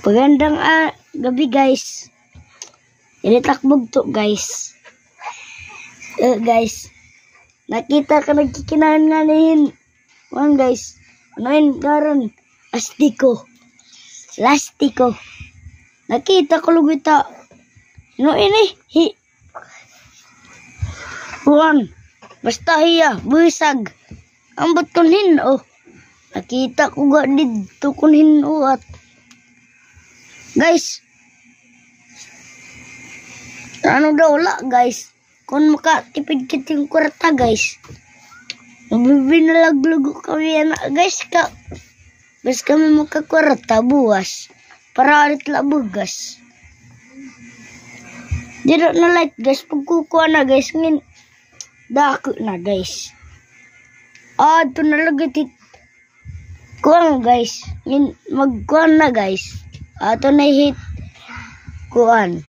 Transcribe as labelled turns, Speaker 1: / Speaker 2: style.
Speaker 1: Pagandang gabi guys. Initakbog to guys. Guys. Nakita ka nagkikinahan nga nihin. One guys. Ano yun karon? Lastiko. Nakita ko lugita. Ano ini? Juan. Basta hiya. Busag. Ambot kunhin oh. Nakita ko ga dito kunhin at. Guys. Ano daw la guys. Kung makatipid kiting kwarta guys. Mabibinalaglugo kami yan guys ka. Bas kami makakwarta buwas. Para alit labugas. Dito na light guys. Pagkukuha na guys. Ngin. Dako na guys. Ito na lagi kuha guys. Ngin magkuha na guys. Ato na hit kuan.